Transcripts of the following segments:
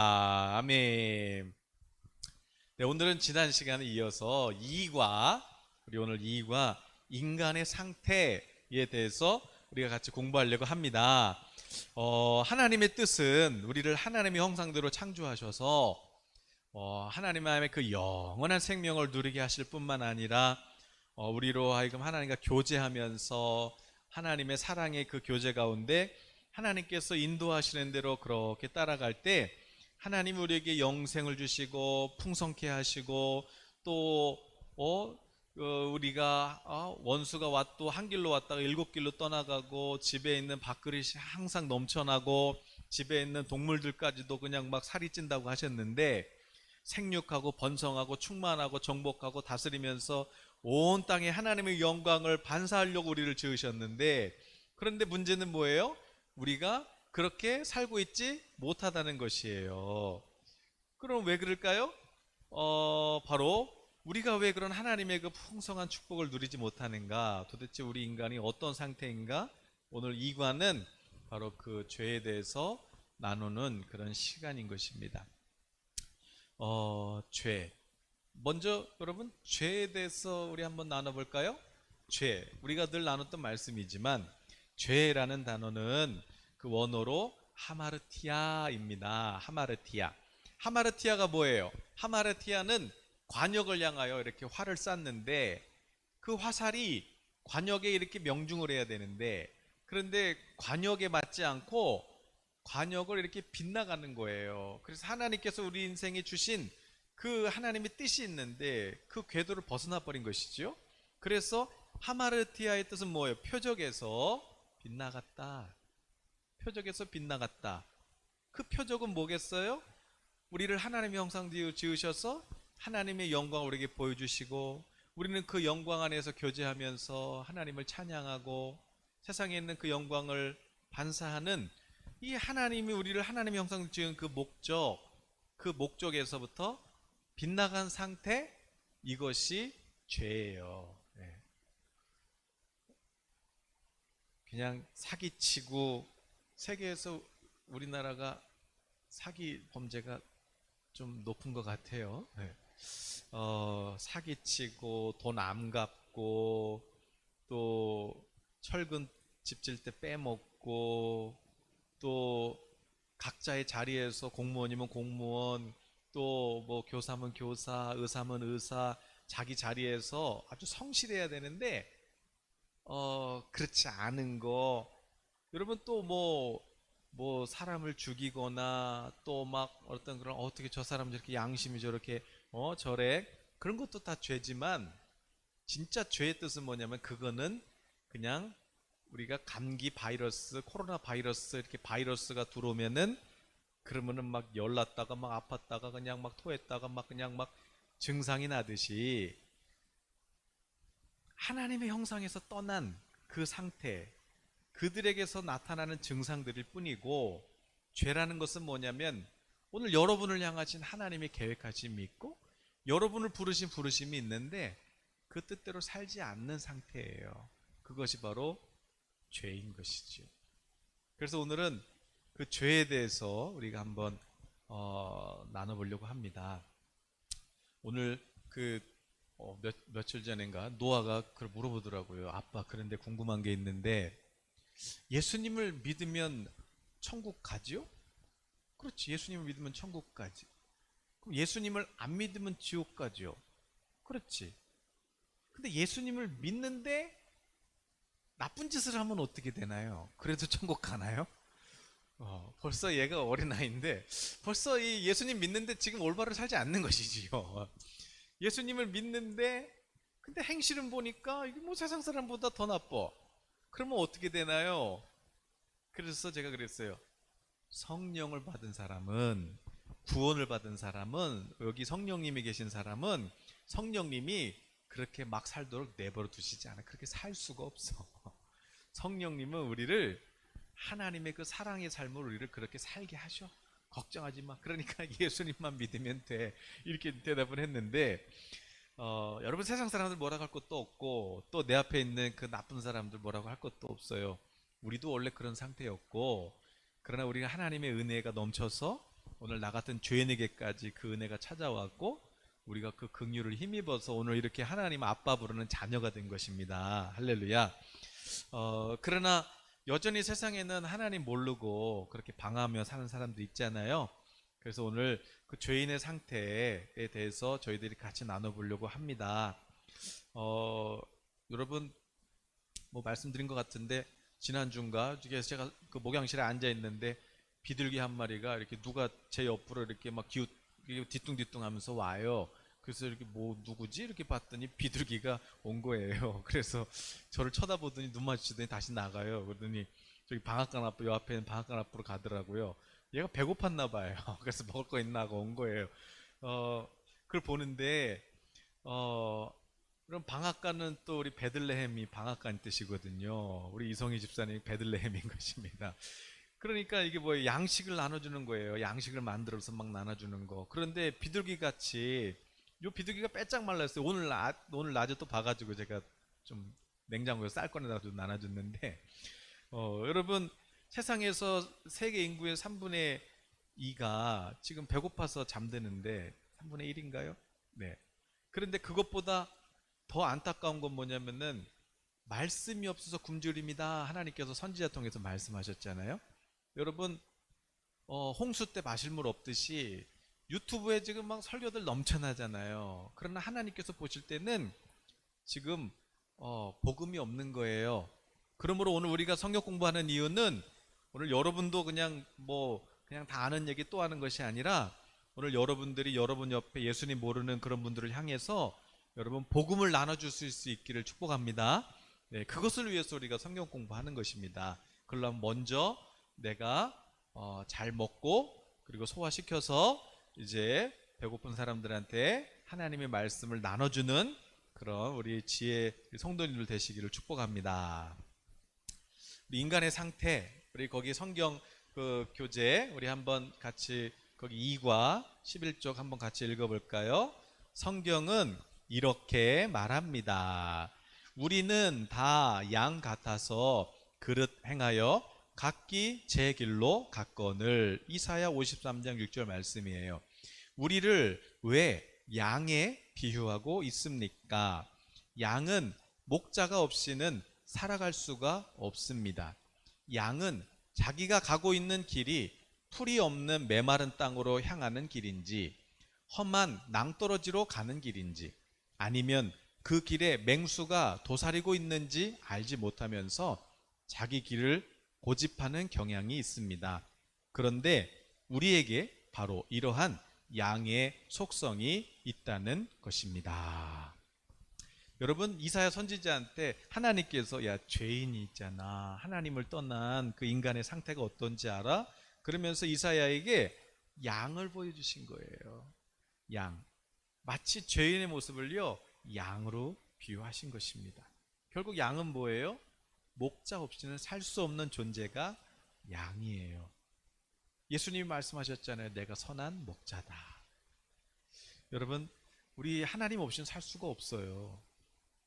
아멘. 네, 오늘은 지난 시간에 이어서 우리 오늘 2과 인간의 상태에 대해서 우리가 같이 공부하려고 합니다. 하나님의 뜻은 우리를 하나님의 형상대로 창조하셔서 하나님의 그 영원한 생명을 누리게 하실 뿐만 아니라 우리로 하여금 하나님과 교제하면서 하나님의 사랑의 그 교제 가운데 하나님께서 인도하시는 대로 그렇게 따라갈 때 하나님 우리에게 영생을 주시고 풍성케 하시고 또 우리가 원수가 또 한 길로 왔다가 7길로 떠나가고 집에 있는 밥그릇이 항상 넘쳐나고 집에 있는 동물들까지도 그냥 막 살이 찐다고 하셨는데 생육하고 번성하고 충만하고 정복하고 다스리면서 온 땅에 하나님의 영광을 반사하려고 우리를 지으셨는데, 그런데 문제는 뭐예요? 우리가 그렇게 살고 있지 못하다는 것이에요. 그럼 왜 그럴까요? 바로 우리가 왜 그런 하나님의 그 풍성한 축복을 누리지 못하는가? 도대체 우리 인간이 어떤 상태인가? 오늘 2과는 바로 그 죄에 대해서 나누는 그런 시간인 것입니다. 죄. 먼저 여러분, 죄에 대해서 우리 한번 나눠볼까요? 죄. 우리가 늘 나눴던 말씀이지만 죄라는 단어는 그 원어로 하마르티아입니다. 하마르티아. 하마르티아가 뭐예요? 하마르티아는 관역을 향하여 이렇게 활을 쐈는데 그 화살이 관역에 이렇게 명중을 해야 되는데, 그런데 관역에 맞지 않고 관역을 이렇게 빗나가는 거예요. 그래서 하나님께서 우리 인생에 주신 그 하나님의 뜻이 있는데 그 궤도를 벗어나 버린 것이죠. 그래서 하마르티아의 뜻은 뭐예요? 표적에서 빗나갔다. 표적에서 빗나갔다. 그 표적은 뭐겠어요? 우리를 하나님의 형상대로 지으셔서 하나님의 영광을 우리에게 보여주시고 우리는 그 영광 안에서 교제하면서 하나님을 찬양하고 세상에 있는 그 영광을 반사하는 이 하나님이 우리를 하나님의 형상대로 지은 그 목적에서부터 빗나간 상태, 이것이 죄예요. 네. 그냥 사기치고, 세계에서 우리나라가 사기 범죄가 좀 높은 것 같아요. 네. 사기치고 돈 안 갚고 또 철근 집 질 때 빼먹고 또 각자의 자리에서 공무원이면 공무원, 또 뭐 교사면 교사, 의사면 의사, 자기 자리에서 아주 성실해야 되는데 그렇지 않은 거. 여러분 또 뭐 사람을 죽이거나 또 막 어떤 그런, 어떻게 저 사람 저렇게 양심이 저렇게 저래, 그런 것도 다 죄지만 진짜 죄의 뜻은 뭐냐면 그거는 그냥 우리가 감기 바이러스, 코로나 바이러스, 이렇게 바이러스가 들어오면은 그러면은 막 열났다가 막 아팠다가 그냥 막 토했다가 막 그냥 막 증상이 나듯이 하나님의 형상에서 떠난 그 상태, 그들에게서 나타나는 증상들일 뿐이고, 죄라는 것은 뭐냐면 오늘 여러분을 향하신 하나님의 계획하심이 있고 여러분을 부르신 부르심이 있는데 그 뜻대로 살지 않는 상태예요. 그것이 바로 죄인 것이죠. 그래서 오늘은 그 죄에 대해서 우리가 한번 나눠보려고 합니다. 오늘 며칠 전인가 노아가 그걸 물어보더라고요. 아빠, 그런데 궁금한 게 있는데 예수님을 믿으면 천국 가지요? 그렇지, 예수님을 믿으면 천국 가지. 그럼 예수님을 안 믿으면 지옥 가지요? 그렇지. 근데 예수님을 믿는데 나쁜 짓을 하면 어떻게 되나요? 그래도 천국 가나요? 벌써 얘가 어린아이인데 벌써 이 예수님 믿는데 지금 올바로 살지 않는 것이지요. 예수님을 믿는데 근데 행실은 보니까 이게 뭐 세상 사람보다 더 나빠. 그러면 어떻게 되나요? 그래서 제가 그랬어요. 성령을 받은 사람은, 구원을 받은 사람은, 여기 성령님이 계신 사람은 성령님이 그렇게 막 살도록 내버려 두시지 않아. 그렇게 살 수가 없어. 성령님은 우리를 하나님의 그 사랑의 삶을 우리를 그렇게 살게 하셔. 걱정하지 마. 그러니까 예수님만 믿으면 돼. 이렇게 대답을 했는데 여러분, 세상 사람들 뭐라고 할 것도 없고 또 내 앞에 있는 그 나쁜 사람들 뭐라고 할 것도 없어요. 우리도 원래 그런 상태였고, 그러나 우리가 하나님의 은혜가 넘쳐서 오늘 나 같은 죄인에게까지 그 은혜가 찾아왔고 우리가 그 긍휼을 힘입어서 오늘 이렇게 하나님 아빠 부르는 자녀가 된 것입니다. 할렐루야. 그러나 여전히 세상에는 하나님 모르고 그렇게 방황하며 사는 사람도 있잖아요. 그래서 오늘 그 죄인의 상태에 대해서 저희들이 같이 나눠보려고 합니다. 여러분 뭐 말씀드린 것 같은데 지난주인가 제가 그 목양실에 앉아 있는데 비둘기 한 마리가 이렇게 누가 제 옆으로 이렇게 막 뒤뚱뒤뚱 하면서 와요. 그래서 이렇게 뭐 누구지? 이렇게 봤더니 비둘기가 온 거예요. 그래서 저를 쳐다보더니 눈 마주치더니 다시 나가요. 그러더니 저기 방앗간 앞, 요 앞에 있는 방앗간 앞으로 가더라고요. 얘가 배고팠나 봐요. 그래서 먹을 거 있나 하고 온 거예요. 그걸 보는데 그럼 방앗간은 또 우리 베들레헴이 방앗간 뜻이거든요. 우리 이성희 집사님이 베들레헴인 것입니다. 그러니까 이게 뭐 양식을 나눠주는 거예요. 양식을 만들어서 막 나눠주는 거. 그런데 비둘기 같이 요 비둘기가 빼짝 말랐어요. 오늘 낮에 또 봐가지고 제가 좀 냉장고에 쌀 꺼내다가 나눠줬는데 여러분 세상에서 세계 인구의 3분의 2가 지금 배고파서 잠드는데 3분의 1인가요? 네. 그런데 그것보다 더 안타까운 건 뭐냐면은 말씀이 없어서 굶주립니다. 하나님께서 선지자 통해서 말씀하셨잖아요. 여러분 홍수 때 마실 물 없듯이 유튜브에 지금 막 설교들 넘쳐나잖아요. 그러나 하나님께서 보실 때는 지금 복음이 없는 거예요. 그러므로 오늘 우리가 성경 공부하는 이유는 오늘 여러분도 그냥 다 아는 얘기 또 하는 것이 아니라 오늘 여러분들이 여러분 옆에 예수님 모르는 그런 분들을 향해서 여러분 복음을 나눠줄 수 있기를 축복합니다. 네, 그것을 위해서 우리가 성경 공부하는 것입니다. 그러려면 먼저 내가 잘 먹고 그리고 소화시켜서 이제 배고픈 사람들한테 하나님의 말씀을 나눠주는 그런 우리 지혜 성도님들 되시기를 축복합니다. 우리 인간의 상태, 우리 거기 성경 그 교재 우리 한번 같이 거기 2과 11쪽 한번 같이 읽어볼까요? 성경은 이렇게 말합니다. 우리는 다 양 같아서 그릇 행하여 각기 제 길로 갔거늘. 이사야 53장 6절 말씀이에요. 우리를 왜 양에 비유하고 있습니까? 양은 목자가 없이는 살아갈 수가 없습니다. 양은 자기가 가고 있는 길이 풀이 없는 메마른 땅으로 향하는 길인지 험한 낭떠러지로 가는 길인지 아니면 그 길에 맹수가 도사리고 있는지 알지 못하면서 자기 길을 고집하는 경향이 있습니다. 그런데 우리에게 바로 이러한 양의 속성이 있다는 것입니다. 여러분 이사야 선지자한테 하나님께서 야 죄인이 있잖아. 하나님을 떠난 그 인간의 상태가 어떤지 알아? 그러면서 이사야에게 양을 보여주신 거예요. 양. 마치 죄인의 모습을요 양으로 비유하신 것입니다. 결국 양은 뭐예요? 목자 없이는 살 수 없는 존재가 양이에요. 예수님이 말씀하셨잖아요. 내가 선한 목자다. 여러분 우리 하나님 없이는 살 수가 없어요.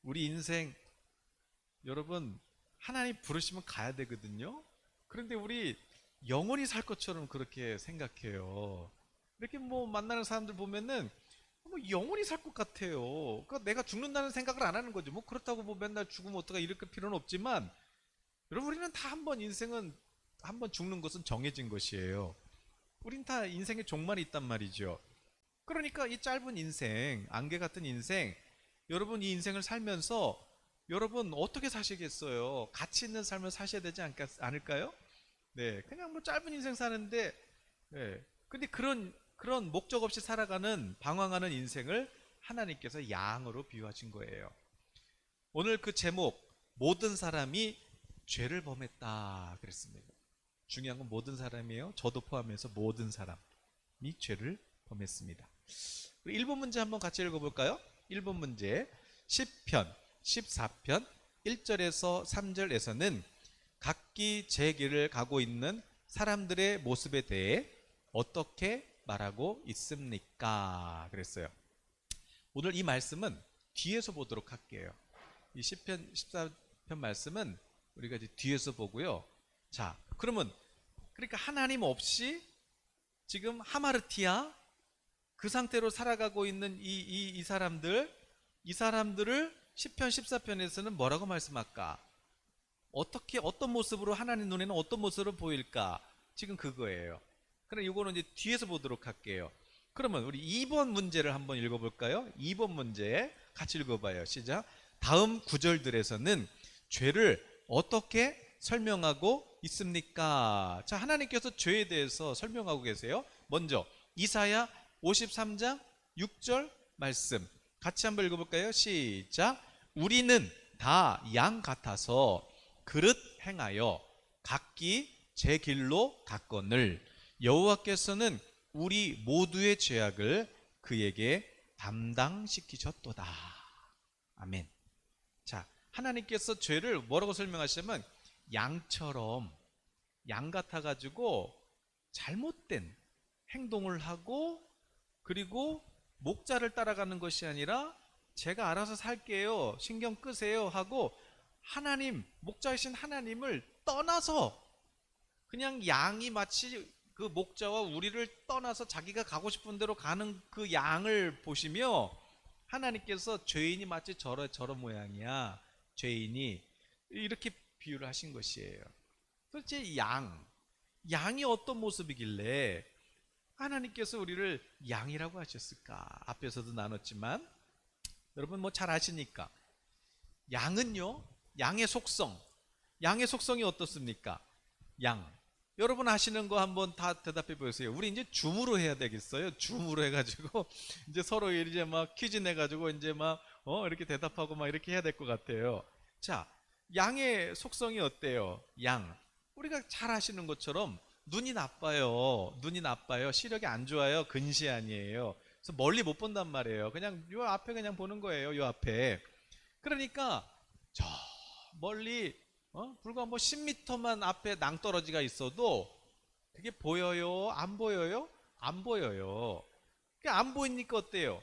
우리 인생 여러분 하나님 부르시면 가야 되거든요. 그런데 우리 영원히 살 것처럼 그렇게 생각해요. 이렇게 만나는 사람들 보면은 영원히 살 것 같아요. 그러니까 내가 죽는다는 생각을 안 하는 거죠. 그렇다고 맨날 죽으면 어떡하 이럴 필요는 없지만 여러분 우리는 다 한번 인생은 한번 죽는 것은 정해진 것이에요. 우린 다 인생의 종말이 있단 말이죠. 그러니까 이 짧은 인생, 안개 같은 인생, 여러분 이 인생을 살면서 여러분 어떻게 사시겠어요? 가치 있는 삶을 사셔야 되지 않을까요? 네, 그냥 짧은 인생 사는데, 네, 근데 그런 목적 없이 살아가는 방황하는 인생을 하나님께서 양으로 비유하신 거예요. 오늘 그 제목 모든 사람이 죄를 범했다 그랬습니다. 중요한 건 모든 사람이에요. 저도 포함해서 모든 사람이 죄를 범했습니다. 1번 문제 한번 같이 읽어볼까요? 1번 문제 10편 14편 1절에서 3절에서는 각기 제 길을 가고 있는 사람들의 모습에 대해 어떻게 말하고 있습니까? 그랬어요. 오늘 이 말씀은 뒤에서 보도록 할게요. 이 10편 14편 말씀은 우리가 이제 뒤에서 보고요. 자, 그러니까 하나님 없이 지금 하마르티아 그 상태로 살아가고 있는 이 사람들을 시편 14편에서는 뭐라고 말씀할까? 어떻게 어떤 모습으로 하나님 눈에는 어떤 모습으로 보일까? 지금 그거예요. 그럼 이거는 이제 뒤에서 보도록 할게요. 그러면 우리 2번 문제를 한번 읽어볼까요? 2번 문제 같이 읽어봐요. 시작. 다음 구절들에서는 죄를 어떻게 설명하고 있습니까? 자, 하나님께서 죄에 대해서 설명하고 계세요. 먼저 이사야 53장 6절 말씀 같이 한번 읽어볼까요? 시작. 우리는 다 양 같아서 그릇 행하여 각기 제 길로 갔거늘 여호와께서는 우리 모두의 죄악을 그에게 담당시키셨도다. 아멘. 자, 하나님께서 죄를 뭐라고 설명하시냐면 양처럼 양 같아가지고 잘못된 행동을 하고 그리고 목자를 따라가는 것이 아니라 제가 알아서 살게요, 신경 끄세요 하고 하나님, 목자이신 하나님을 떠나서 그냥 양이 마치 그 목자와 우리를 떠나서 자기가 가고 싶은 대로 가는 그 양을 보시며 하나님께서 죄인이 마치 저런 모양이야. 죄인이 이렇게 비유를 하신 것이에요. 도대체 양이 어떤 모습이길래 하나님께서 우리를 양이라고 하셨을까? 앞에서도 나눴지만 여러분 뭐 잘 아시니까 양은요, 양의 속성이 어떻습니까? 양. 여러분 아시는 거 한번 다 대답해 보세요. 우리 이제 줌으로 해야 되겠어요. 줌으로 해가지고 이제 서로 이제 막 퀴즈 내가지고 이제 막 이렇게 대답하고 막 이렇게 해야 될 것 같아요. 자, 양의 속성이 어때요? 양. 우리가 잘 아시는 것처럼 눈이 나빠요. 시력이 안 좋아요. 근시 아니에요. 그래서 멀리 못 본단 말이에요. 그냥 요 앞에 그냥 보는 거예요. 요 앞에. 그러니까 저 멀리 불과 뭐 10m만 앞에 낭떠러지가 있어도 그게 보여요? 안 보여요? 안 보여요. 그게 안 보이니까 어때요?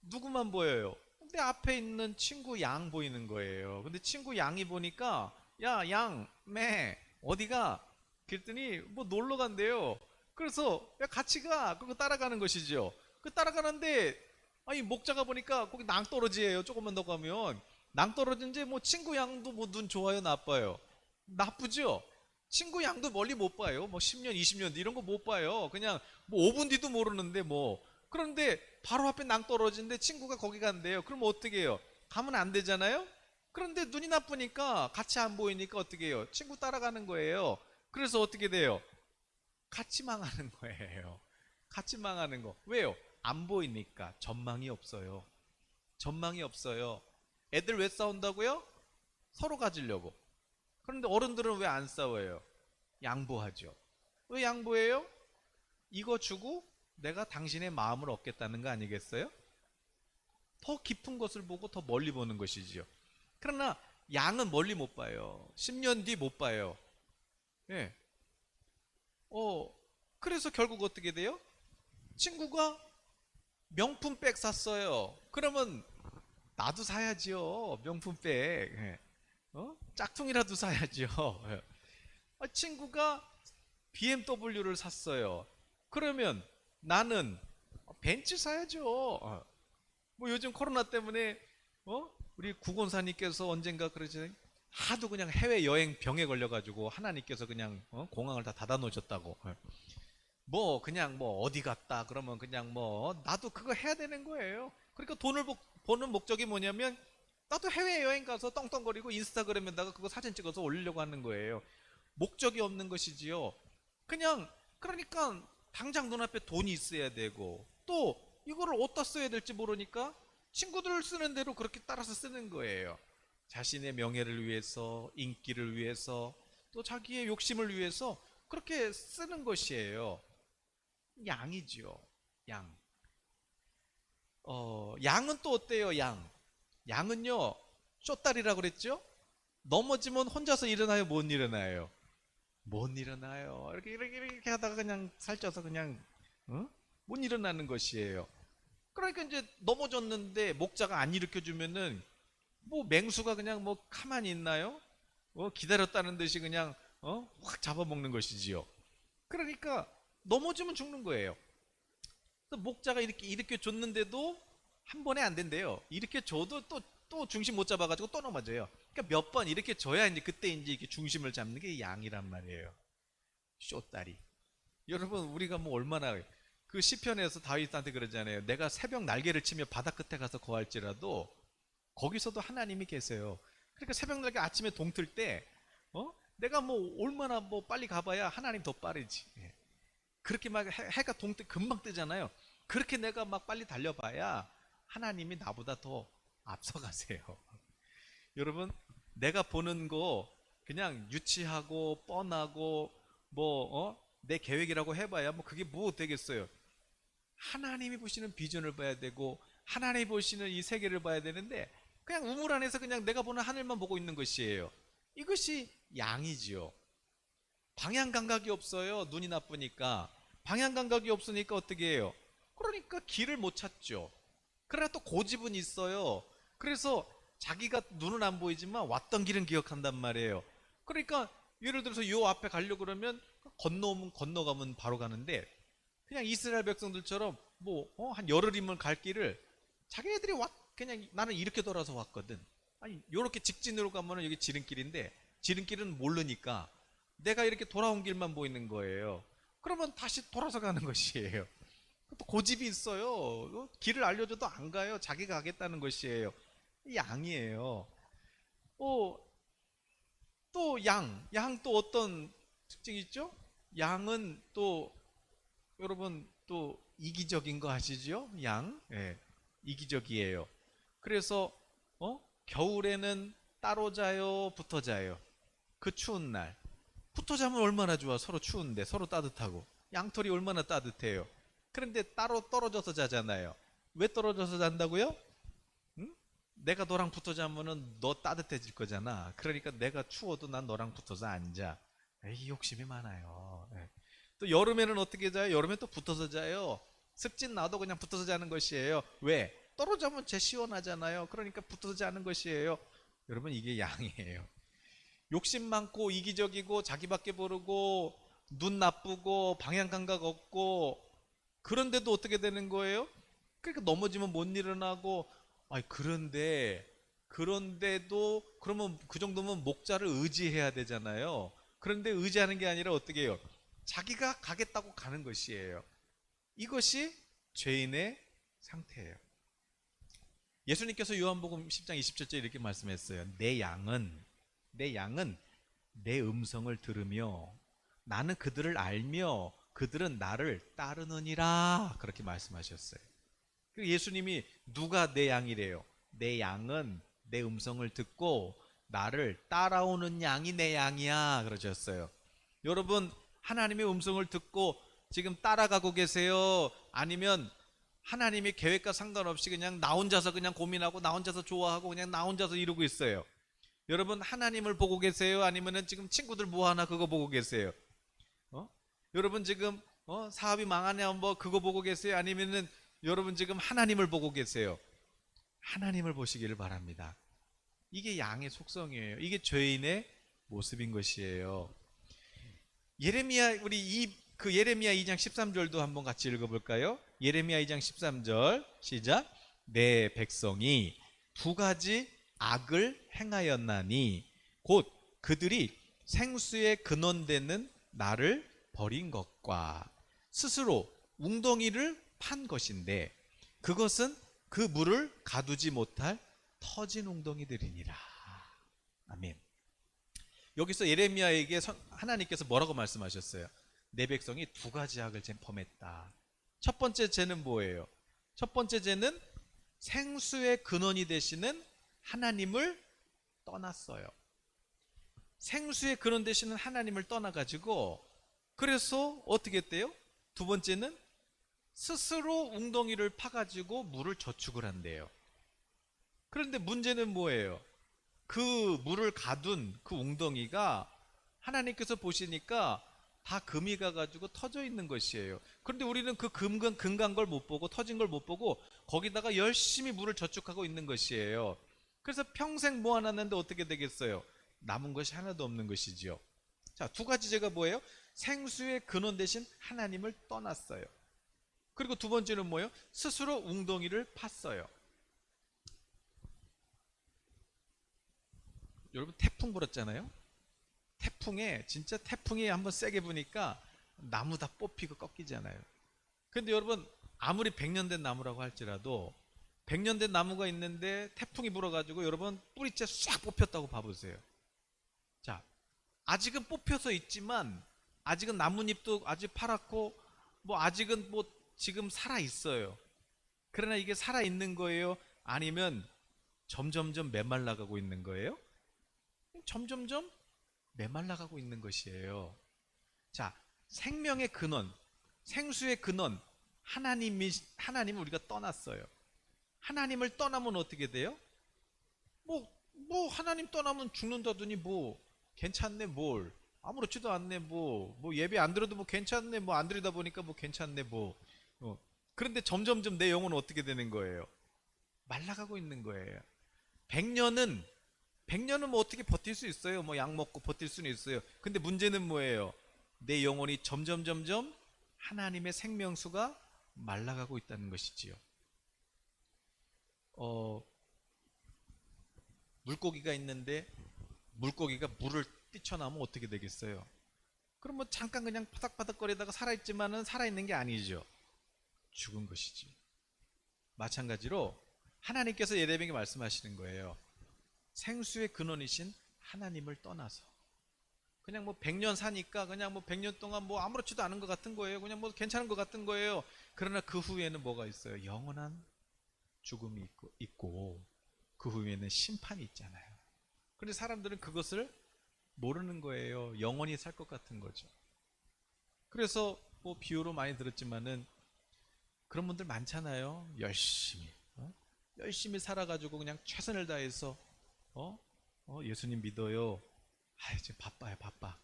누구만 보여요? 근데 앞에 있는 친구 양 보이는 거예요. 근데 친구 양이 보니까 야, 양, 매 어디가? 그랬더니 뭐 놀러 간대요. 그래서 야, 같이 가. 그거 따라가는 것이죠. 그 따라가는데 아니 목자가 보니까 거기 낭떠러지예요. 조금만 더 가면 낭떠러지인지 뭐 친구 양도 뭐 눈 좋아요, 나빠요? 나쁘죠. 친구 양도 멀리 못 봐요. 뭐 10년 20년 이런 거 못 봐요. 그냥 뭐 5분 뒤도 모르는데 뭐. 그런데 바로 앞에 낭떠러지인데 친구가 거기 간대요. 그럼 어떻게 해요? 가면 안 되잖아요. 그런데 눈이 나쁘니까 같이 안 보이니까 어떻게 해요? 친구 따라가는 거예요. 그래서 어떻게 돼요? 같이 망하는 거예요. 같이 망하는 거. 왜요? 안 보이니까. 전망이 없어요. 애들 왜 싸운다고요? 서로 가지려고. 그런데 어른들은 왜 안 싸워요? 양보하죠. 왜 양보해요? 이거 주고 내가 당신의 마음을 얻겠다는 거 아니겠어요? 더 깊은 것을 보고 더 멀리 보는 것이지요. 그러나 양은 멀리 못 봐요. 10년 뒤 못 봐요. 예. 그래서 결국 어떻게 돼요? 친구가 명품백 샀어요. 그러면 나도 사야지요. 명품백. 예. 짝퉁이라도 사야죠. 예. 친구가 BMW를 샀어요. 그러면 나는 벤츠 사야죠. 뭐 요즘 코로나 때문에 우리 구건사님께서 언젠가 그러지 하도 그냥 해외 여행 병에 걸려가지고 하나님께서 그냥 공항을 다 닫아 놓으셨다고. 뭐 그냥 뭐 어디 갔다 그러면 그냥 뭐 나도 그거 해야 되는 거예요. 그러니까 돈을 버는 목적이 뭐냐면 나도 해외여행 가서 떵떵거리고 인스타그램에다가 그거 사진 찍어서 올리려고 하는 거예요. 목적이 없는 것이지요. 그냥 그러니까 당장 눈앞에 돈이 있어야 되고 또 이거를 어디다 써야 될지 모르니까 친구들 쓰는 대로 그렇게 따라서 쓰는 거예요. 자신의 명예를 위해서, 인기를 위해서, 또 자기의 욕심을 위해서 그렇게 쓰는 것이에요. 양이죠. 양. 양은 또 어때요? 양은요, 쪼다리라고 그랬죠? 넘어지면 혼자서 일어나요? 못 일어나요? 못 일어나요. 이렇게 하다가 그냥 살쪄서 그냥, 못 일어나는 것이에요. 그러니까 이제 넘어졌는데 목자가 안 일으켜주면은 뭐 맹수가 그냥 뭐 가만히 있나요? 기다렸다는 듯이 그냥, 확 잡아먹는 것이지요. 그러니까 넘어지면 죽는 거예요. 그래서 목자가 이렇게 줬는데도 한 번에 안 된대요. 이렇게 줘도 또 중심 못 잡아가지고 또 넘어져요. 그러니까 몇 번 이렇게 줘야 이제 그때 이제 이렇게 중심을 잡는 게 양이란 말이에요. 쇼다리. 여러분 우리가 뭐 얼마나 그 시편에서 다윗한테 그러잖아요. 내가 새벽 날개를 치며 바다 끝에 가서 거할지라도 거기서도 하나님이 계세요. 그러니까 새벽 날개 아침에 동틀 때 내가 뭐 얼마나 뭐 빨리 가봐야 하나님 더 빠르지. 예. 그렇게 막 해가 동틀 금방 뜨잖아요. 그렇게 내가 막 빨리 달려봐야 하나님이 나보다 더 앞서가세요. 여러분 내가 보는 거 그냥 유치하고 뻔하고 뭐 내 계획이라고 해봐야 뭐 그게 뭐 되겠어요. 하나님이 보시는 비전을 봐야 되고 하나님이 보시는 이 세계를 봐야 되는데 그냥 우물 안에서 그냥 내가 보는 하늘만 보고 있는 것이에요. 이것이 양이지요. 방향 감각이 없어요. 눈이 나쁘니까. 방향 감각이 없으니까 어떻게 해요? 그러니까 길을 못 찾죠. 그러나 또 고집은 있어요. 그래서 자기가 눈은 안 보이지만 왔던 길은 기억한단 말이에요. 그러니까 예를 들어서 요 앞에 가려고 그러면 건너가면 바로 가는데 그냥 이스라엘 백성들처럼 뭐 한 열흘이면 갈 길을 자기네들이 그냥 나는 이렇게 돌아서 왔거든. 아니 요렇게 직진으로 가면은 여기 지름길인데 지름길은 모르니까 내가 이렇게 돌아온 길만 보이는 거예요. 그러면 다시 돌아서 가는 것이에요. 또 고집이 있어요. 길을 알려줘도 안 가요. 자기가 가겠다는 것이에요. 양이에요. 또 양 또 어떤 특징이 있죠? 양은 또 여러분 또 이기적인 거 아시죠? 양, 예, 이기적이에요. 그래서 겨울에는 따로 자요, 붙어 자요. 그 추운 날 붙어 자면 얼마나 좋아. 서로 추운데 서로 따뜻하고 양털이 얼마나 따뜻해요. 그런데 따로 떨어져서 자잖아요. 왜 떨어져서 잔다고요? 응? 내가 너랑 붙어 자면은 너 따뜻해질 거잖아. 그러니까 내가 추워도 난 너랑 붙어서 앉아. 에이, 욕심이 많아요. 예. 또 여름에는 어떻게 자요? 여름에 또 붙어서 자요. 습진 나도 그냥 붙어서 자는 것이에요. 왜? 떨어져면 제 시원하잖아요. 그러니까 붙어서 자는 것이에요. 여러분 이게 양이에요. 욕심 많고 이기적이고 자기밖에 모르고 눈 나쁘고 방향 감각 없고 그런데도 어떻게 되는 거예요? 그러니까 넘어지면 못 일어나고 그런데도 그러면 그 정도면 목자를 의지해야 되잖아요. 그런데 의지하는 게 아니라 어떻게 해요? 자기가 가겠다고 가는 것이에요. 이것이 죄인의 상태예요. 예수님께서 요한복음 10장 27절 이렇게 말씀했어요. 내 양은 내 음성을 들으며 나는 그들을 알며 그들은 나를 따르느니라 그렇게 말씀하셨어요. 예수님이 누가 내 양이래요? 내 양은 내 음성을 듣고 나를 따라오는 양이 내 양이야 그러셨어요. 여러분 하나님의 음성을 듣고 지금 따라가고 계세요? 아니면 하나님의 계획과 상관없이 그냥 나 혼자서 그냥 고민하고 나 혼자서 좋아하고 그냥 나 혼자서 이러고 있어요? 여러분 하나님을 보고 계세요? 아니면은 지금 친구들 뭐 하나 그거 보고 계세요? 여러분 지금 사업이 망하냐 뭐 그거 보고 계세요? 아니면은 여러분 지금 하나님을 보고 계세요? 하나님을 보시기를 바랍니다. 이게 양의 속성이에요. 이게 죄인의 모습인 것이에요. 예레미야 예레미야 2장 13절도 한번 같이 읽어볼까요? 예레미야 2장 13절 시작. 내 백성이 두 가지 악을 행하였나니 곧 그들이 생수의 근원되는 나를 버린 것과 스스로 웅덩이를 판 것인데 그것은 그 물을 가두지 못할 터진 웅덩이들이니라. 아멘. 여기서 예레미야에게 하나님께서 뭐라고 말씀하셨어요? 내 백성이 두 가지 악을 범했다. 첫 번째 죄는 뭐예요? 첫 번째 죄는 생수의 근원이 되시는 하나님을 떠났어요. 생수의 근원 되시는 하나님을 떠나가지고 그래서 어떻게 했대요? 두 번째는 스스로 웅덩이를 파가지고 물을 저축을 한대요. 그런데 문제는 뭐예요? 그 물을 가둔 그 웅덩이가 하나님께서 보시니까 다 금이 가가지고 터져 있는 것이에요. 그런데 우리는 그 금간 걸 못 보고 터진 걸 못 보고 거기다가 열심히 물을 저축하고 있는 것이에요. 그래서 평생 모아놨는데 어떻게 되겠어요? 남은 것이 하나도 없는 것이지요. 자, 두 가지 죄가 뭐예요? 생수의 근원 대신 하나님을 떠났어요. 그리고 두 번째는 뭐예요? 스스로 웅덩이를 팠어요. 여러분 태풍 불었잖아요. 진짜 태풍이 한번 세게 부니까 나무 다 뽑히고 꺾이잖아요. 근데 여러분 아무리 100년 된 나무라고 할지라도 100년 된 나무가 있는데 태풍이 불어가지고 여러분 뿌리째 싹 뽑혔다고 봐보세요. 자, 아직은 뽑혀서 있지만 아직은 나뭇잎도 아직 파랗고 뭐 아직은 뭐 지금 살아 있어요. 그러나 이게 살아 있는 거예요? 아니면 점점점 메말라가고 있는 거예요? 점점점 메말라가고 있는 것이에요. 자, 생명의 근원, 생수의 근원, 하나님을 우리가 떠났어요. 하나님을 떠나면 어떻게 돼요? 하나님 떠나면 죽는다더니 괜찮네, 아무렇지도 않네, 예배 안 들어도 괜찮네, 안 드리다 보니까 괜찮네, 그런데 점점점 내 영혼은 어떻게 되는 거예요? 말라가고 있는 거예요. 100년은 어떻게 버틸 수 있어요? 약 먹고 버틸 수는 있어요. 근데 문제는 뭐예요? 내 영혼이 점점 하나님의 생명수가 말라가고 있다는 것이지요. 물고기가 있는데 물고기가 물을 뛰쳐나오면 어떻게 되겠어요? 그럼 잠깐 그냥 바닥바닥거리다가 살아있지만은 살아있는 게 아니죠. 죽은 것이지. 마찬가지로 하나님께서 예레미야에게 말씀하시는 거예요. 생수의 근원이신 하나님을 떠나서 그냥 100년 사니까 그냥 100년 동안 아무렇지도 않은 것 같은 거예요. 그냥 괜찮은 것 같은 거예요. 그러나 그 후에는 뭐가 있어요? 영원한 죽음이 있고 그 후에는 심판이 있잖아요. 그런데 사람들은 그것을 모르는 거예요. 영원히 살 것 같은 거죠. 그래서 비유로 많이 들었지만은 그런 분들 많잖아요. 열심히 살아가지고 그냥 최선을 다해서 예수님 믿어요. 지금 바빠요, 바빠.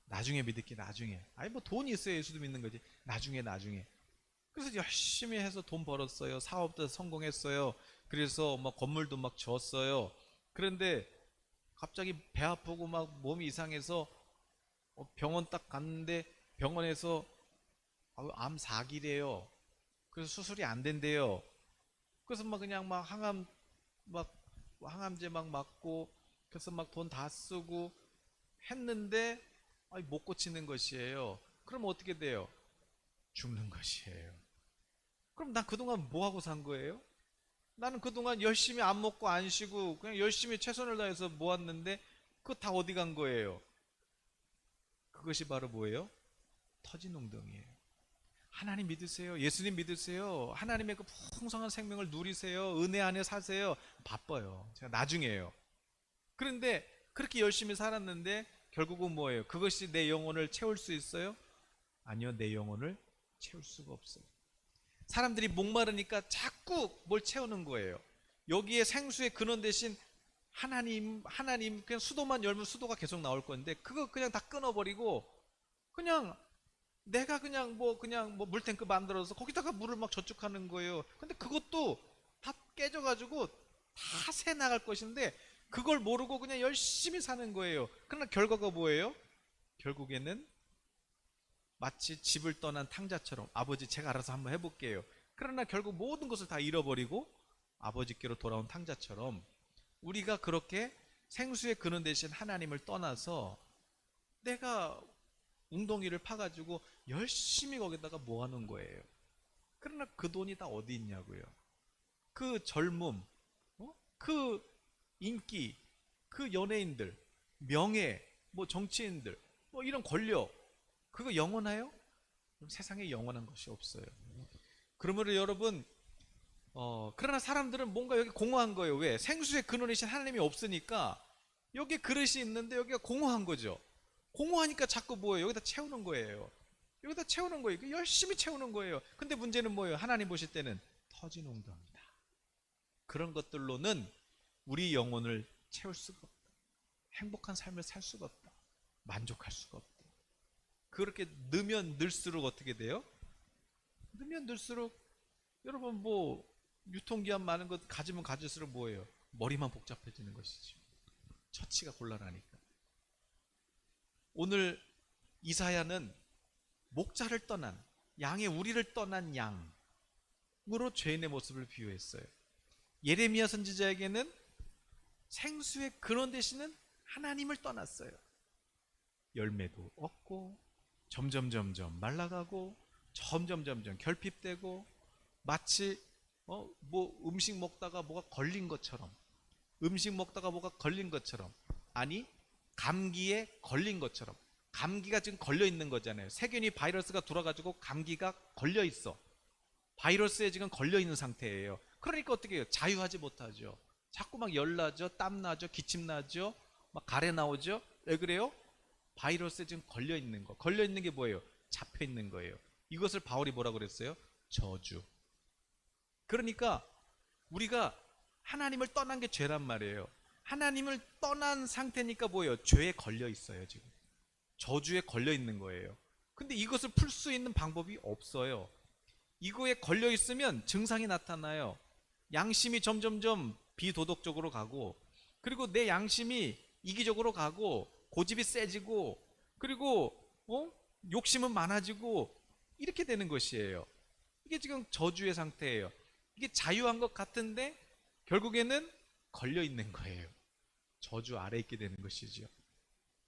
나중에 믿을게, 나중에. 돈이 있어야 예수도 믿는 거지. 나중에. 그래서 열심히 해서 돈 벌었어요. 사업도 성공했어요. 그래서 건물도 지었어요. 그런데 갑자기 배 아프고 몸이 이상해서 병원 딱 갔는데 병원에서 암 4기래요. 그래서 수술이 안 된대요. 그래서 그냥 항암제 맞고 그래서 돈 다 쓰고 했는데 못 고치는 것이에요. 그럼 어떻게 돼요? 죽는 것이에요. 그럼 난 그동안 뭐 하고 산 거예요? 나는 그동안 열심히 안 먹고 안 쉬고 그냥 열심히 최선을 다해서 모았는데 그거 다 어디 간 거예요? 그것이 바로 뭐예요? 터진 웅덩이에요. 하나님 믿으세요. 예수님 믿으세요. 하나님의 그 풍성한 생명을 누리세요. 은혜 안에 사세요. 바빠요. 제가 나중에요. 그런데 그렇게 열심히 살았는데 결국은 뭐예요? 그것이 내 영혼을 채울 수 있어요? 아니요, 내 영혼을 채울 수가 없어요. 사람들이 목마르니까 자꾸 뭘 채우는 거예요. 여기에 생수의 근원 대신 하나님 그냥 수도만 열면 수도가 계속 나올 건데 그거 그냥 다 끊어버리고 그냥 내가 그냥 물탱크 만들어서 거기다가 물을 저축하는 거예요. 근데 그것도 다 깨져가지고 다 새 나갈 것인데 그걸 모르고 그냥 열심히 사는 거예요. 그러나 결과가 뭐예요? 결국에는 마치 집을 떠난 탕자처럼 아버지 제가 알아서 한번 해볼게요. 그러나 결국 모든 것을 다 잃어버리고 아버지께로 돌아온 탕자처럼 우리가 그렇게 생수의 근원 대신 하나님을 떠나서 내가 웅덩이를 파가지고 열심히 거기다가 모아놓은 거예요. 그러나 그 돈이 다 어디 있냐고요. 그 젊음, 그 인기, 그 연예인들, 명예, 정치인들, 이런 권력, 그거 영원해요? 세상에 영원한 것이 없어요. 그러므로 여러분, 그러나 사람들은 뭔가 여기 공허한 거예요. 왜? 생수의 근원이신 하나님이 없으니까 여기 그릇이 있는데 여기가 공허한 거죠. 공허하니까 자꾸 뭐예요? 여기다 채우는 거예요. 여기다 채우는 거예요. 열심히 채우는 거예요. 근데 문제는 뭐예요? 하나님 보실 때는 터진 웅덩이다. 그런 것들로는 우리 영혼을 채울 수가 없다. 행복한 삶을 살 수가 없다. 만족할 수가 없다. 그렇게 넣으면 넣을수록 어떻게 돼요? 넣으면 넣을수록 여러분 유통기한 많은 것 가지면 가질수록 뭐예요? 머리만 복잡해지는 것이죠. 처치가 곤란하니까. 오늘 이사야는 목자를 떠난, 양의 우리를 떠난 양으로 죄인의 모습을 비유했어요. 예레미야 선지자에게는 생수의 근원 되시는 하나님을 떠났어요. 열매도 없고 점점 말라가고 점점 결핍되고 마치 음식 먹다가 뭐가 걸린 것처럼, 아니 감기에 걸린 것처럼, 감기가 지금 걸려 있는 거잖아요. 세균이 바이러스가 돌아가지고 감기가 걸려 있어. 바이러스에 지금 걸려 있는 상태예요. 그러니까 어떻게 해요? 자유하지 못하죠. 자꾸 막 열나죠, 땀나죠, 기침나죠, 막 가래 나오죠. 왜 그래요? 바이러스에 지금 걸려 있는 거. 걸려 있는 게 뭐예요? 잡혀 있는 거예요. 이것을 바울이 뭐라고 그랬어요? 저주. 그러니까 우리가 하나님을 떠난 게 죄란 말이에요. 하나님을 떠난 상태니까 뭐예요? 죄에 걸려 있어요. 지금 저주에 걸려 있는 거예요. 근데 이것을 풀 수 있는 방법이 없어요. 이거에 걸려 있으면 증상이 나타나요. 양심이 점점점 비도덕적으로 가고, 그리고 내 양심이 이기적으로 가고, 고집이 세지고, 그리고 욕심은 많아지고, 이렇게 되는 것이에요. 이게 지금 저주의 상태예요. 이게 자유한 것 같은데 결국에는 걸려 있는 거예요. 저주 아래 있게 되는 것이죠.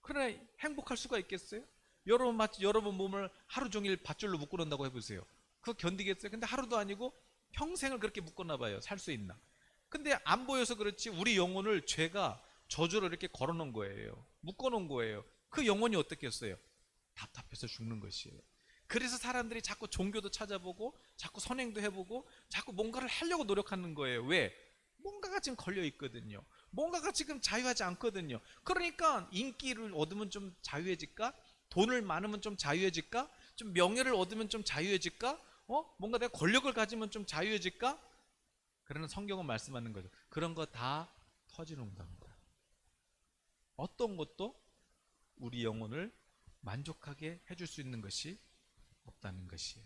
그러나 행복할 수가 있겠어요? 여러분 몸을 하루 종일 밧줄로 묶어놓는다고 해보세요. 그거 견디겠어요? 근데 하루도 아니고 평생을 그렇게 묶어놔 봐요. 살 수 있나? 근데 안 보여서 그렇지 우리 영혼을 죄가 저주로 이렇게 걸어놓은 거예요. 묶어놓은 거예요. 그 영혼이 어떻겠어요? 답답해서 죽는 것이에요. 그래서 사람들이 자꾸 종교도 찾아보고 자꾸 선행도 해보고 자꾸 뭔가를 하려고 노력하는 거예요. 왜? 뭔가가 지금 걸려 있거든요. 뭔가가 지금 자유하지 않거든요. 그러니까 인기를 얻으면 좀 자유해질까? 돈을 많으면 좀 자유해질까? 좀 명예를 얻으면 좀 자유해질까? 뭔가 내가 권력을 가지면 좀 자유해질까? 그러나 성경은 말씀하는 거죠. 그런 거 다 터지는 겁니다. 어떤 것도 우리 영혼을 만족하게 해줄 수 있는 것이 없다는 것이에요.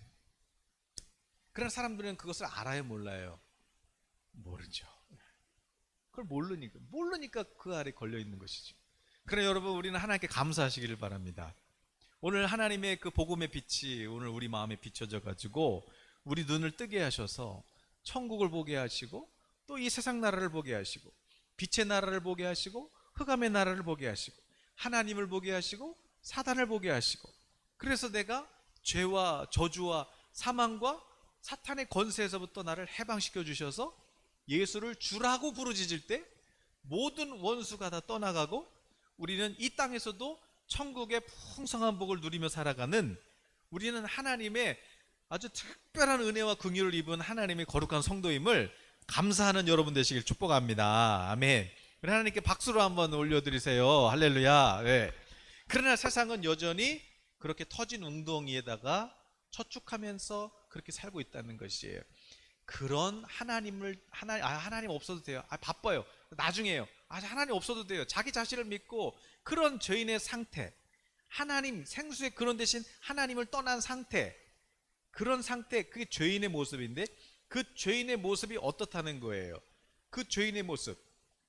그러나 사람들은 그것을 알아요, 몰라요? 모르죠. 그걸 모르니까 그 아래 걸려 있는 것이죠. 그러나 여러분, 우리는 하나님께 감사하시기를 바랍니다. 오늘 하나님의 그 복음의 빛이 오늘 우리 마음에 비춰져 가지고 우리 눈을 뜨게 하셔서 천국을 보게 하시고 또 이 세상 나라를 보게 하시고 빛의 나라를 보게 하시고 흑암의 나라를 보게 하시고 하나님을 보게 하시고 사단을 보게 하시고, 그래서 내가 죄와 저주와 사망과 사탄의 권세에서부터 나를 해방시켜 주셔서 예수를 주라고 부르짖을 때 모든 원수가 다 떠나가고 우리는 이 땅에서도 천국의 풍성한 복을 누리며 살아가는, 우리는 하나님의 아주 특별한 은혜와 긍휼을 입은 하나님의 거룩한 성도임을 감사하는 여러분 되시길 축복합니다. 아멘. 우리 하나님께 박수로 한번 올려드리세요. 할렐루야. 네. 그러나 세상은 여전히 그렇게 터진 웅덩이에다가 저축하면서 그렇게 살고 있다는 것이에요. 그런 하나님 없어도 돼요. 바빠요. 나중에요. 하나님 없어도 돼요. 자기 자신을 믿고 그런 죄인의 상태, 하나님 생수의 근원 대신 하나님을 떠난 상태, 그런 상태, 그게 죄인의 모습인데 그 죄인의 모습이 어떻다는 거예요. 그 죄인의 모습,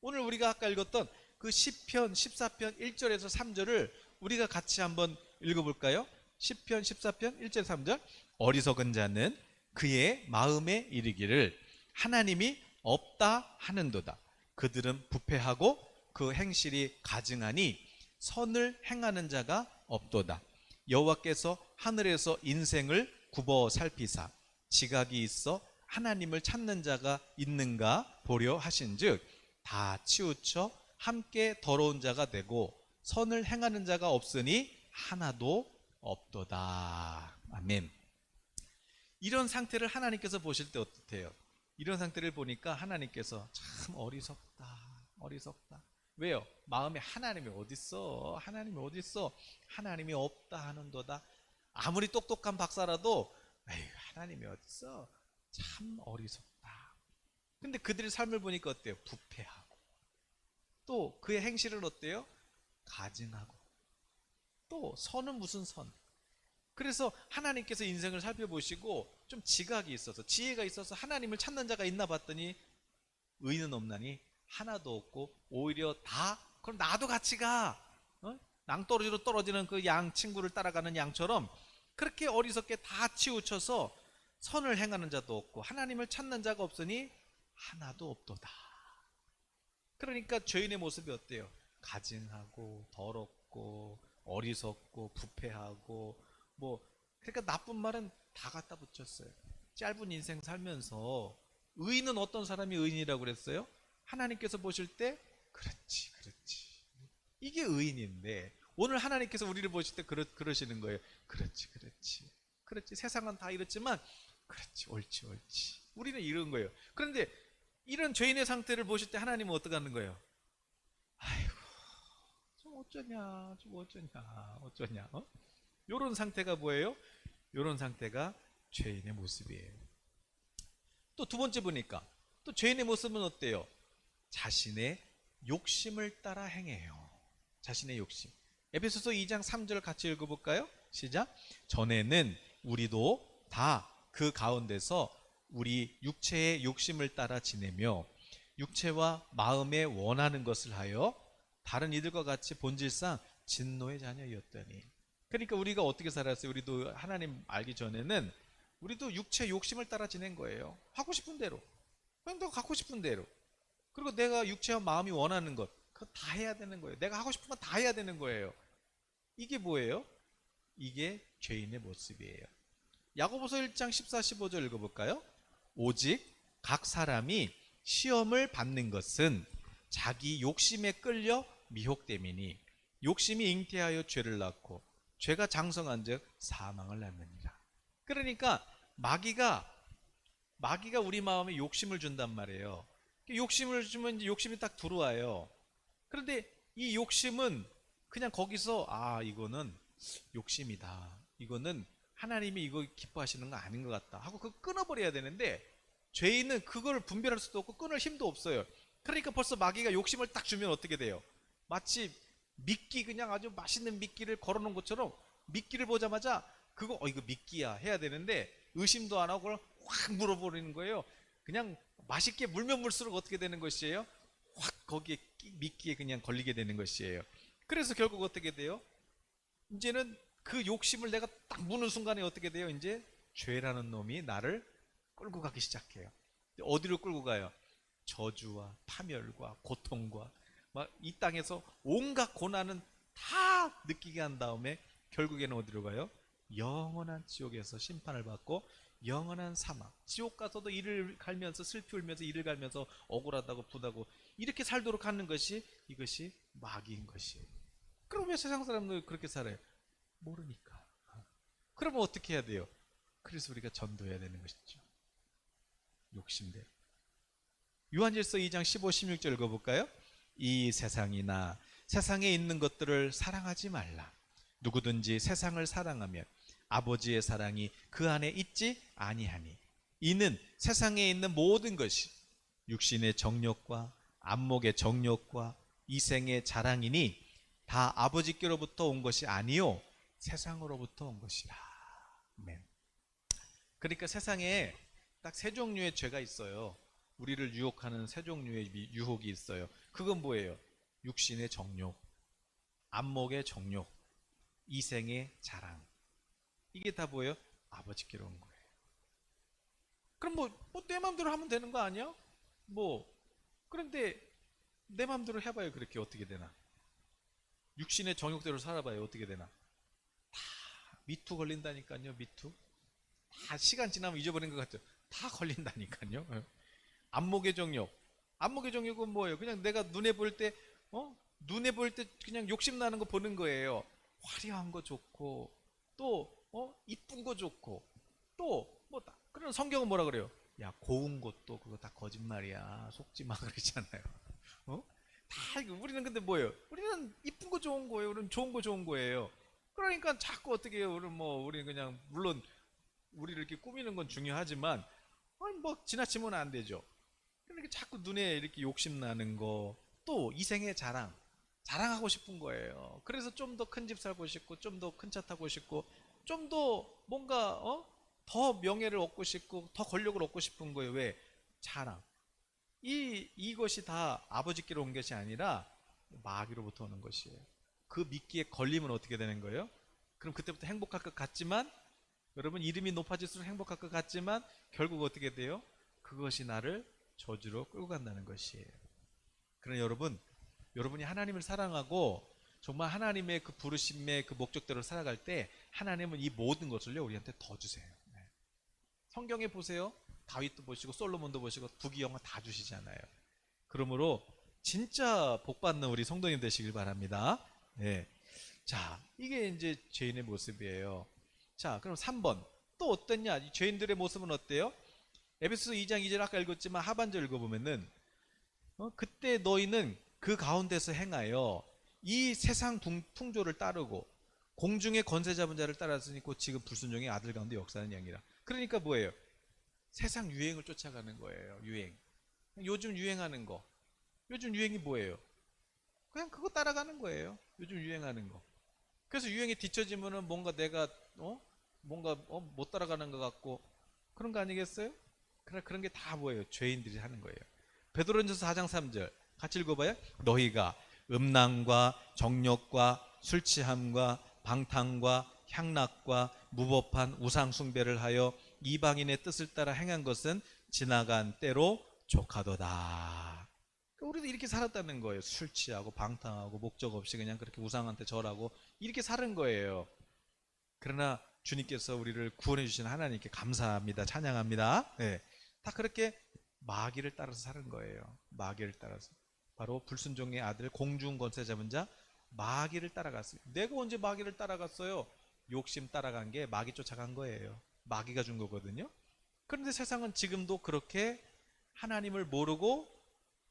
오늘 우리가 아까 읽었던 그 시편 14편 1절에서 3절을 우리가 같이 한번 읽어볼까요? 시편 14편 1절 3절. 어리석은 자는 그의 마음에 이르기를 하나님이 없다 하는도다. 그들은 부패하고 그 행실이 가증하니 선을 행하는 자가 없도다. 여호와께서 하늘에서 인생을 굽어 살피사 지각이 있어 하나님을 찾는 자가 있는가 보려 하신즉 다 치우쳐 함께 더러운 자가 되고 선을 행하는 자가 없으니 하나도 없도다. 아멘. 이런 상태를 하나님께서 보실 때 어떠세요? 이런 상태를 보니까 하나님께서 참 어리석다. 왜요? 마음에 하나님이 어딨어? 하나님이 없다 하는도다. 아무리 똑똑한 박사라도 에휴, 하나님이 어딨어? 참 어리석다. 근데 그들의 삶을 보니까 어때요? 부패하고 또 그의 행실은 어때요? 가증하고 또 선은 무슨 선? 그래서 하나님께서 인생을 살펴보시고 좀 지각이 있어서 지혜가 있어서 하나님을 찾는 자가 있나 봤더니 의는 없나니 하나도 없고 오히려 다 그럼 나도 같이 가. 낭떠러지로 떨어지는 그 양 친구를 따라가는 양처럼 그렇게 어리석게 다 치우쳐서 선을 행하는 자도 없고 하나님을 찾는 자가 없으니 하나도 없도다. 그러니까 죄인의 모습이 어때요? 가증하고 더럽고 어리석고 부패하고 뭐 그러니까 나쁜 말은 다 갖다 붙였어요. 짧은 인생 살면서 의인은 어떤 사람이 의인이라고 그랬어요? 하나님께서 보실 때 그렇지 이게 의인인데 오늘 하나님께서 우리를 보실 때 그러시는 거예요. 그렇지 세상은 다 이렇지만 그렇지 옳지 우리는 이런 거예요. 그런데 이런 죄인의 상태를 보실 때 하나님은 어떻게 하는 거예요? 아이고 좀 어쩌냐 요런 상태가 뭐예요? 요런 상태가 죄인의 모습이에요. 또 두 번째 보니까 또 죄인의 모습은 어때요? 자신의 욕심을 따라 행해요. 자신의 욕심. 에베소서 2장 3절 같이 읽어볼까요? 시작. 전에는 우리도 다 그 가운데서 우리 육체의 욕심을 따라 지내며 육체와 마음에 원하는 것을 하여 다른 이들과 같이 본질상 진노의 자녀였더니. 그러니까 우리가 어떻게 살았어요? 우리도 하나님 알기 전에는 우리도 육체 욕심을 따라 지낸 거예요. 하고 싶은 대로, 그냥 내가 갖고 싶은 대로. 그리고 내가 육체와 마음이 원하는 것 그거 다 해야 되는 거예요. 내가 하고 싶은 건 다 해야 되는 거예요. 이게 뭐예요? 이게 죄인의 모습이에요. 야고보서 1장 14, 15절 읽어볼까요? 오직 각 사람이 시험을 받는 것은 자기 욕심에 끌려 미혹됨이니 욕심이 잉태하여 죄를 낳고 죄가 장성한 즉 사망을 낳느니라. 그러니까 마귀가 우리 마음에 욕심을 준단 말이에요. 욕심을 주면 이제 욕심이 딱 들어와요. 그런데 이 욕심은 그냥 거기서 이거는 욕심이다. 이거는 하나님이 이거 기뻐하시는 거 아닌 것 같다 하고 그거 끊어버려야 되는데 죄인은 그걸 분별할 수도 없고 끊을 힘도 없어요. 그러니까 벌써 마귀가 욕심을 딱 주면 어떻게 돼요? 마치 미끼 그냥 아주 맛있는 미끼를 걸어놓은 것처럼 미끼를 보자마자 그거 이거 미끼야 해야 되는데 의심도 안 하고 그걸 확 물어버리는 거예요. 그냥 맛있게 물면 물수록 어떻게 되는 것이에요? 확 거기에 미끼에 그냥 걸리게 되는 것이에요. 그래서 결국 어떻게 돼요? 이제는 그 욕심을 내가 딱 무는 순간에 어떻게 돼요? 이제 죄라는 놈이 나를 끌고 가기 시작해요. 어디로 끌고 가요? 저주와 파멸과 고통과 막 이 땅에서 온갖 고난은 다 느끼게 한 다음에 결국에는 어디로 가요? 영원한 지옥에서 심판을 받고 영원한 사망, 지옥 가서도 이를 갈면서 슬피 울면서 이를 갈면서 억울하다고 부다고 이렇게 살도록 하는 것이 이것이 마귀인 것이에요. 그러면 세상 사람들 그렇게 살아요? 모르니까. 그러면 어떻게 해야 돼요? 그래서 우리가 전도해야 되는 것이죠. 욕심대로. 요한일서 2장 15, 16절 읽어볼까요? 이 세상이나 세상에 있는 것들을 사랑하지 말라. 누구든지 세상을 사랑하면 아버지의 사랑이 그 안에 있지 아니하니 이는 세상에 있는 모든 것이 육신의 정욕과 안목의 정욕과 이생의 자랑이니 다 아버지께로부터 온 것이 아니요 세상으로부터 온 것이라. 아멘. 그러니까 세상에 딱 세 종류의 죄가 있어요. 우리를 유혹하는 세 종류의 유혹이 있어요. 그건 뭐예요? 육신의 정욕, 안목의 정욕, 이생의 자랑. 이게 다 뭐예요? 아버지께로 온 거예요. 그럼 내 마음대로 하면 되는 거 아니야? 그런데 내 마음대로 해봐요. 그렇게 어떻게 되나? 육신의 정욕대로 살아봐요. 어떻게 되나? 다 미투 걸린다니까요. 미투. 다 시간 지나면 잊어버린 것 같죠. 다 걸린다니까요. 안목의 정욕. 안목의 정욕은 뭐예요? 그냥 내가 눈에 볼 때 그냥 욕심 나는 거 보는 거예요. 화려한 거 좋고 또 이쁜 거 좋고 또 그런 성경은 뭐라 그래요? 야 고운 것도 그거 다 거짓말이야. 속지 마 그러잖아요. 다 우리는 근데 뭐예요? 우리는 이쁜 거 좋은 거예요. 우리는 좋은 거 좋은 거예요. 그러니까 자꾸 어떻게 해요? 우리는 그냥 물론 우리를 이렇게 꾸미는 건 중요하지만 지나치면 안 되죠. 그러니까 자꾸 눈에 이렇게 욕심 나는 거 또 이생의 자랑하고 싶은 거예요. 그래서 좀 더 큰 집 살고 싶고 좀 더 큰 차 타고 싶고 좀 더 뭔가 더 명예를 얻고 싶고 더 권력을 얻고 싶은 거예요. 왜? 자랑. 이것이 다 아버지께로 온 것이 아니라 마귀로부터 오는 것이에요. 그 미끼에 걸리면 어떻게 되는 거예요? 그럼 그때부터 행복할 것 같지만, 여러분 이름이 높아질수록 행복할 것 같지만 결국 어떻게 돼요? 그것이 나를 저주로 끌고 간다는 것이에요. 그러나 여러분이 하나님을 사랑하고 정말 하나님의 그 부르심의 그 목적대로 살아갈 때 하나님은 이 모든 것을요 우리한테 더 주세요. 네. 성경에 보세요. 다윗도 보시고 솔로몬도 보시고 부귀영화 다 주시잖아요. 그러므로 진짜 복받는 우리 성도님 되시길 바랍니다. 네. 자, 이게 이제 죄인의 모습이에요. 자, 그럼 3번 또 어땠냐? 이 죄인들의 모습은 어때요? 에베소서 2장 2절 아까 읽었지만 하반절 읽어보면은 그때 너희는 그 가운데서 행하여 이 세상 풍조를 따르고 공중의 권세 잡은 자를 따랐으니 곧 지금 불순종의 아들 가운데 역사하는 양이라. 그러니까 뭐예요? 세상 유행을 쫓아가는 거예요. 유행. 요즘 유행하는 거. 요즘 유행이 뭐예요? 그냥 그거 따라가는 거예요. 요즘 유행하는 거. 그래서 유행에 뒤처지면은 뭔가 내가 못 따라가는 것 같고 그런 거 아니겠어요? 그런 게 다 뭐예요? 죄인들이 하는 거예요. 베드로전서 4장 3절 같이 읽어봐요. 너희가 음란과 정욕과 술 취함과 방탕과 향락과 무법한 우상 숭배를 하여 이방인의 뜻을 따라 행한 것은 지나간 때로 족하도다. 우리도 이렇게 살았다는 거예요. 술 취하고 방탕하고 목적 없이 그냥 그렇게 우상한테 절하고 이렇게 사는 거예요. 그러나 주님께서 우리를 구원해 주신 하나님께 감사합니다. 찬양합니다. 네. 다 그렇게 마귀를 따라서 사는 거예요. 마귀를 따라서. 바로 불순종의 아들 공중 권세 잡은 자 마귀를 따라갔어요. 내가 언제 마귀를 따라갔어요? 욕심 따라간 게 마귀 쫓아간 거예요. 마귀가 준 거거든요. 그런데 세상은 지금도 그렇게 하나님을 모르고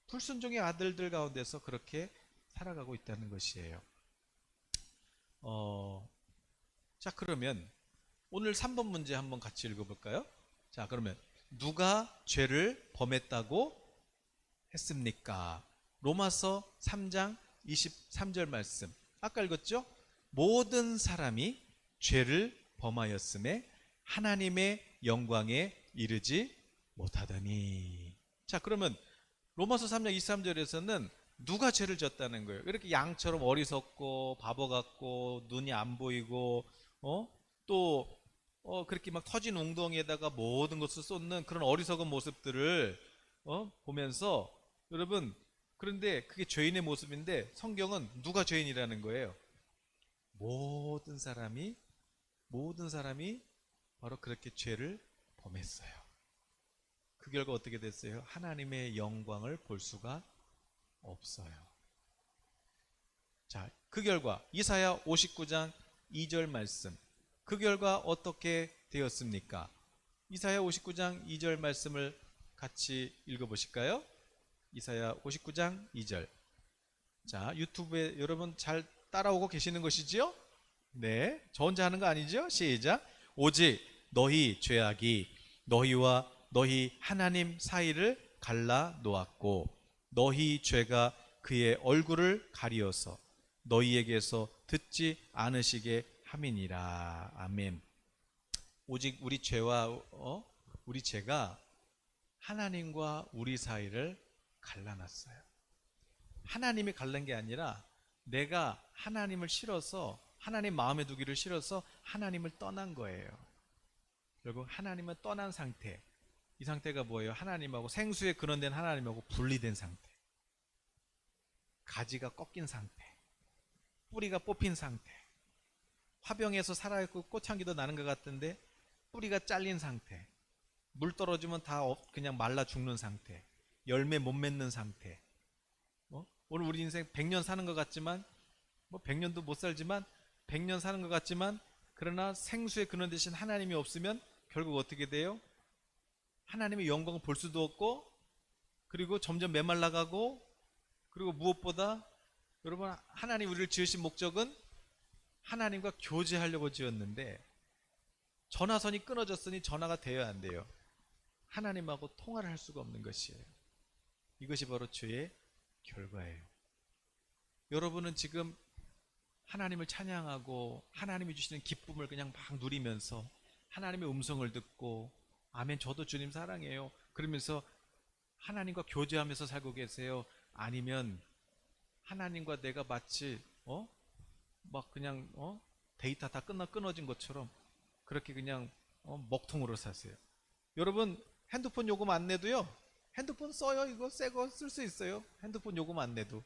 불순종의 아들들 가운데서 그렇게 살아가고 있다는 것이에요. 자, 그러면 오늘 3번 문제 한번 같이 읽어볼까요? 자, 그러면 누가 죄를 범했다고 했습니까? 로마서 3장 23절 말씀 아까 읽었죠? 모든 사람이 죄를 범하였음에 하나님의 영광에 이르지 못하더니. 자, 그러면 로마서 3장 23절에서는 누가 죄를 졌다는 거예요? 이렇게 양처럼 어리석고 바보 같고 눈이 안 보이고 그렇게 막 터진 웅덩이에다가 모든 것을 쏟는 그런 어리석은 모습들을 보면서 여러분, 그런데 그게 죄인의 모습인데 성경은 누가 죄인이라는 거예요? 모든 사람이 바로 그렇게 죄를 범했어요. 그 결과 어떻게 됐어요? 하나님의 영광을 볼 수가 없어요. 자, 그 결과 이사야 59장 2절 말씀, 그 결과 어떻게 되었습니까? 이사야 59장 2절 말씀을 같이 읽어보실까요? 이사야 59장 2절. 자, 유튜브에 여러분 잘 따라오고 계시는 것이지요? 네, 저 혼자 하는 거 아니죠? 시작. 오직 너희 죄악이 너희와 너희 하나님 사이를 갈라 놓았고 너희 죄가 그의 얼굴을 가리어서 너희에게서 듣지 않으시게 함이니라. 아멘. 오직 우리 죄가 하나님과 우리 사이를 갈라놨어요. 하나님이 갈른 게 아니라 내가 하나님을 싫어서 하나님 마음에 두기를 싫어서 하나님을 떠난 거예요. 결국 하나님은 떠난 상태. 이 상태가 뭐예요? 하나님하고 생수에 근원된 하나님하고 분리된 상태. 가지가 꺾인 상태. 뿌리가 뽑힌 상태. 화병에서 살아있고 꽃향기도 나는 것 같은데 뿌리가 잘린 상태. 물 떨어지면 다 그냥 말라 죽는 상태. 열매 못 맺는 상태. 오늘 우리 인생 100년 사는 것 같지만 100년도 못 살지만 100년 사는 것 같지만 그러나 생수의 근원 되신 하나님이 없으면 결국 어떻게 돼요? 하나님의 영광을 볼 수도 없고 그리고 점점 메말라가고 그리고 무엇보다 여러분 하나님 우리를 지으신 목적은 하나님과 교제하려고 지었는데 전화선이 끊어졌으니 전화가 되어야 안 돼요. 하나님하고 통화를 할 수가 없는 것이에요. 이것이 바로 죄의 결과예요. 여러분은 지금 하나님을 찬양하고 하나님이 주시는 기쁨을 그냥 막 누리면서 하나님의 음성을 듣고 아멘 저도 주님 사랑해요 그러면서 하나님과 교제하면서 살고 계세요? 아니면 하나님과 내가 마치 막 그냥 데이터 다 끊어진 것처럼 그렇게 그냥 먹통으로 사세요. 여러분 핸드폰 요금 안 내도요. 핸드폰 써요. 이거 새 거 쓸 수 있어요. 핸드폰 요금 안 내도.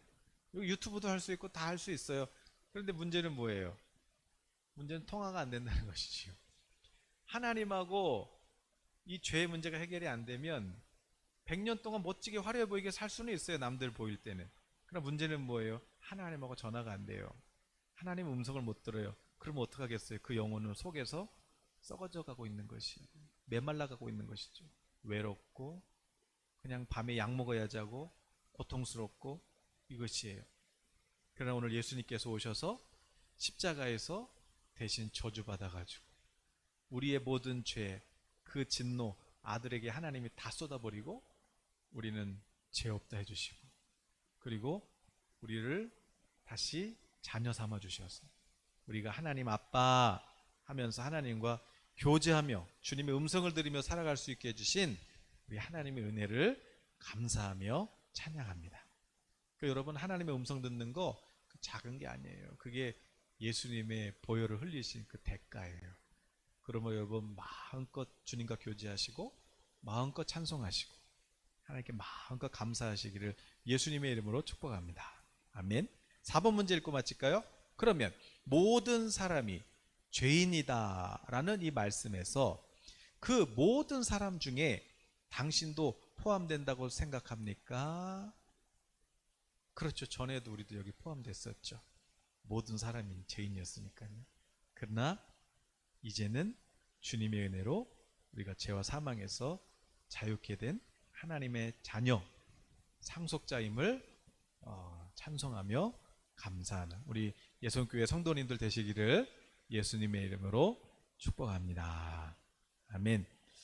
유튜브도 할 수 있고 다 할 수 있어요. 그런데 문제는 뭐예요? 문제는 통화가 안 된다는 것이지요. 하나님하고 이 죄의 문제가 해결이 안 되면 100년 동안 멋지게 화려해 보이게 살 수는 있어요. 남들 보일 때는. 그러나 문제는 뭐예요? 하나님하고 전화가 안 돼요. 하나님 음성을 못 들어요. 그럼 어떡하겠어요? 그 영혼은 속에서 썩어져 가고 있는 것이, 메말라 가고 있는 것이죠. 외롭고 그냥 밤에 약 먹어야 자고 고통스럽고 이것이에요. 그러나 오늘 예수님께서 오셔서 십자가에서 대신 저주받아가지고 우리의 모든 죄, 그 진노 아들에게 하나님이 다 쏟아버리고 우리는 죄 없다 해주시고 그리고 우리를 다시 자녀 삼아 주셔서 우리가 하나님 아빠 하면서 하나님과 교제하며 주님의 음성을 들으며 살아갈 수 있게 해주신 우리 하나님의 은혜를 감사하며 찬양합니다. 그러니까 여러분 하나님의 음성 듣는 거 작은 게 아니에요. 그게 예수님의 보혈을 흘리신 그 대가예요. 그러면 여러분 마음껏 주님과 교제하시고 마음껏 찬송하시고 하나님께 마음껏 감사하시기를 예수님의 이름으로 축복합니다. 아멘. 4번 문제 읽고 마칠까요? 그러면 모든 사람이 죄인이다 라는 이 말씀에서 그 모든 사람 중에 당신도 포함된다고 생각합니까? 그렇죠. 전에도 우리도 여기 포함됐었죠. 모든 사람이 죄인이었으니까요. 그러나 이제는 주님의 은혜로 우리가 죄와 사망에서 자유케 된 하나님의 자녀, 상속자임을 찬송하며 감사하는 우리 예수교회 성도님들 되시기를 예수님의 이름으로 축복합니다. 아멘.